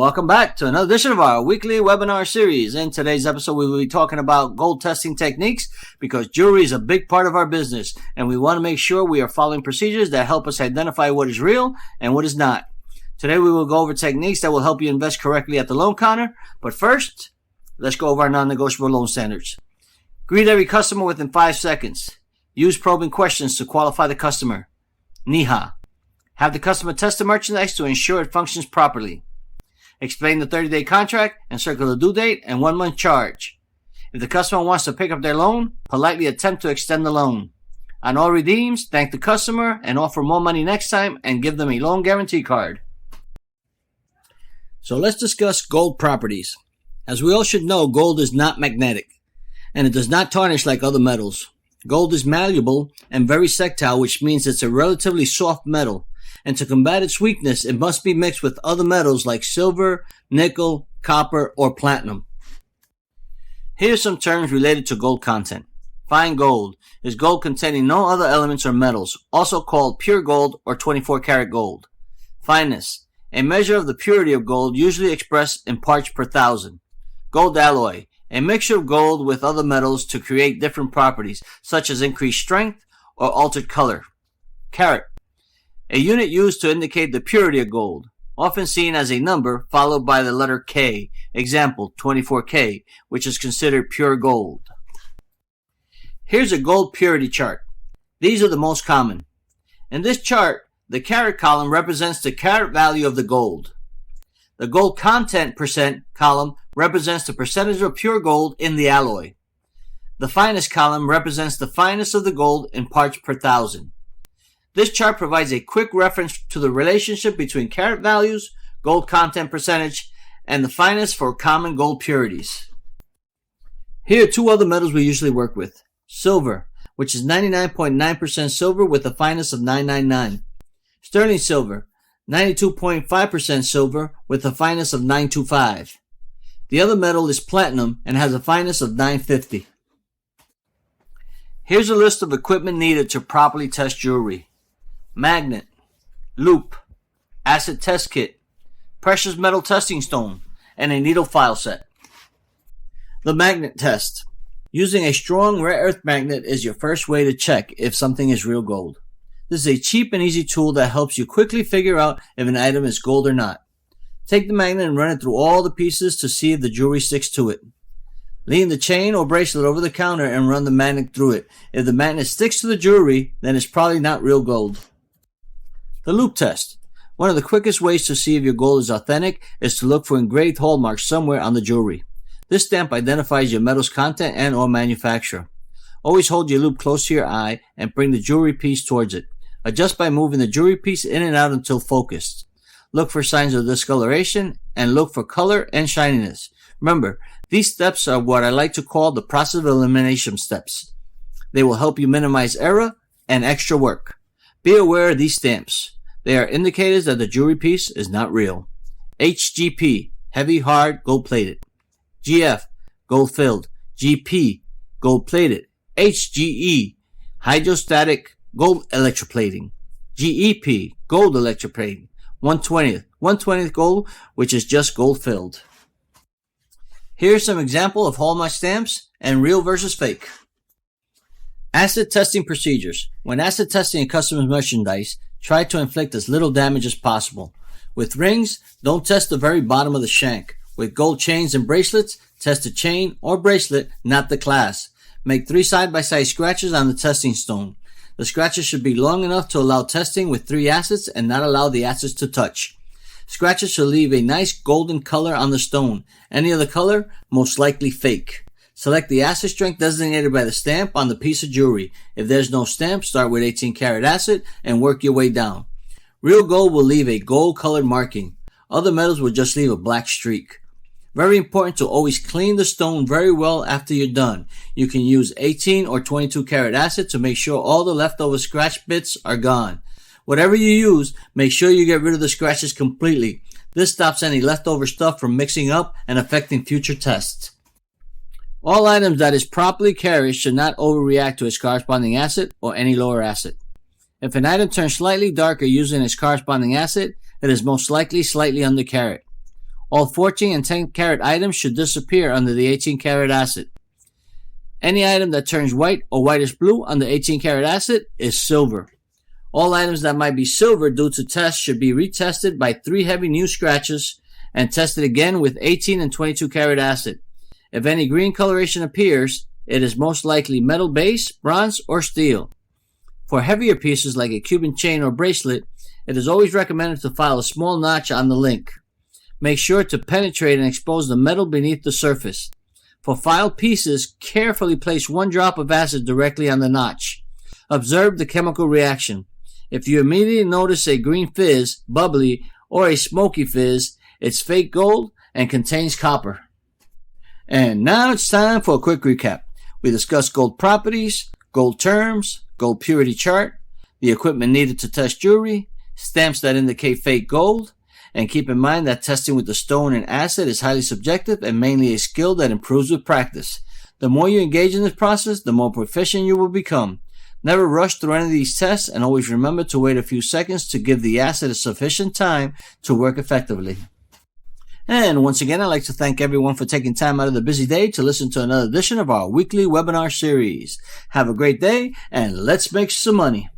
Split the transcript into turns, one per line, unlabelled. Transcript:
Welcome back to another edition of our weekly webinar series. In today's episode, we will be talking about gold testing techniques because jewelry is a big part of our business, and we want to make sure we are following procedures that help us identify what is real and what is not. Today, we will go over techniques that will help you invest correctly at the loan counter. But first, let's go over our non-negotiable loan standards. Greet every customer within 5 seconds. Use probing questions to qualify the customer. NIHA. Have the customer test the merchandise to ensure it functions properly. Explain the 30-day contract and circle the due date and 1-month charge. If the customer wants to pick up their loan, politely attempt to extend the loan. On all redeems, thank the customer and offer more money next time and give them a loan guarantee card. So let's discuss gold properties. As we all should know, gold is not magnetic and it does not tarnish like other metals. Gold is malleable and very sectile, which means it's a relatively soft metal. And to combat its weakness, it must be mixed with other metals like silver, nickel, copper, or platinum. Here are some terms related to gold content. Fine gold is gold containing no other elements or metals, also called pure gold or 24 karat gold. Fineness, a measure of the purity of gold usually expressed in parts per thousand. Gold alloy, a mixture of gold with other metals to create different properties, such as increased strength or altered color. Carat, a unit used to indicate the purity of gold, often seen as a number followed by the letter K, example 24K, which is considered pure gold. Here's a gold purity chart. These are the most common. In this chart, the carat column represents the carat value of the gold. The gold content percent column represents the percentage of pure gold in the alloy. The finest column represents the finest of the gold in parts per thousand. This chart provides a quick reference to the relationship between carat values, gold content percentage, and the finest for common gold purities. Here are 2 other metals we usually work with. Silver, which is 99.9% silver with a finest of 999. Sterling silver, 92.5% silver with a finest of 925. The other metal is platinum and has a finest of 950. Here's a list of equipment needed to properly test jewelry. Magnet, loop, acid test kit, precious metal testing stone, and a needle file set. The magnet test. Using a strong rare earth magnet is your first way to check if something is real gold. This is a cheap and easy tool that helps you quickly figure out if an item is gold or not. Take the magnet and run it through all the pieces to see if the jewelry sticks to it. Lean the chain or bracelet over the counter and run the magnet through it. If the magnet sticks to the jewelry, then it's probably not real gold. The loop test. One of the quickest ways to see if your gold is authentic is to look for engraved hallmarks somewhere on the jewelry. This stamp identifies your metal's content and or manufacturer. Always hold your loop close to your eye and bring the jewelry piece towards it. Adjust by moving the jewelry piece in and out until focused. Look for signs of discoloration and look for color and shininess. Remember, these steps are what I like to call the process of elimination steps. They will help you minimize error and extra work. Be aware of these stamps. They are indicators that the jewelry piece is not real. HGP, heavy, hard, gold-plated. GF, gold-filled. GP, gold-plated. HGE, hydrostatic gold electroplating. GEP, gold electroplating. 1/20th gold, which is just gold-filled. Here's some example of hallmark stamps and real versus fake. Acid testing procedures. When acid testing a customer's merchandise, try to inflict as little damage as possible. With rings, don't test the very bottom of the shank. With gold chains and bracelets, test the chain or bracelet, not the clasp. Make 3 side-by-side scratches on the testing stone. The scratches should be long enough to allow testing with 3 acids and not allow the acids to touch. Scratches should leave a nice golden color on the stone. Any other color, most likely fake. Select the acid strength designated by the stamp on the piece of jewelry. If there's no stamp, start with 18 karat acid and work your way down. Real gold will leave a gold colored marking. Other metals will just leave a black streak. Very important to always clean the stone very well after you're done. You can use 18 or 22 karat acid to make sure all the leftover scratch bits are gone. Whatever you use, make sure you get rid of the scratches completely. This stops any leftover stuff from mixing up and affecting future tests. All items that is properly carried should not overreact to its corresponding acid or any lower acid. If an item turns slightly darker using its corresponding acid, it is most likely slightly under carat. All 14 and 10 karat items should disappear under the 18 karat acid. Any item that turns white or whitish blue under 18 karat acid is silver. All items that might be silver due to tests should be retested by 3 heavy new scratches and tested again with 18 and 22 karat acid. If any green coloration appears, it is most likely metal base, bronze, or steel. For heavier pieces like a Cuban chain or bracelet, it is always recommended to file a small notch on the link. Make sure to penetrate and expose the metal beneath the surface. For filed pieces, carefully place 1 drop of acid directly on the notch. Observe the chemical reaction. If you immediately notice a green fizz, bubbly, or a smoky fizz, it's fake gold and contains copper. And now it's time for a quick recap. We discussed gold properties, gold terms, gold purity chart, the equipment needed to test jewelry, stamps that indicate fake gold, and keep in mind that testing with the stone and acid is highly subjective and mainly a skill that improves with practice. The more you engage in this process, the more proficient you will become. Never rush through any of these tests, and always remember to wait a few seconds to give the acid a sufficient time to work effectively. And once again, I'd like to thank everyone for taking time out of the busy day to listen to another edition of our weekly webinar series. Have a great day, and let's make some money.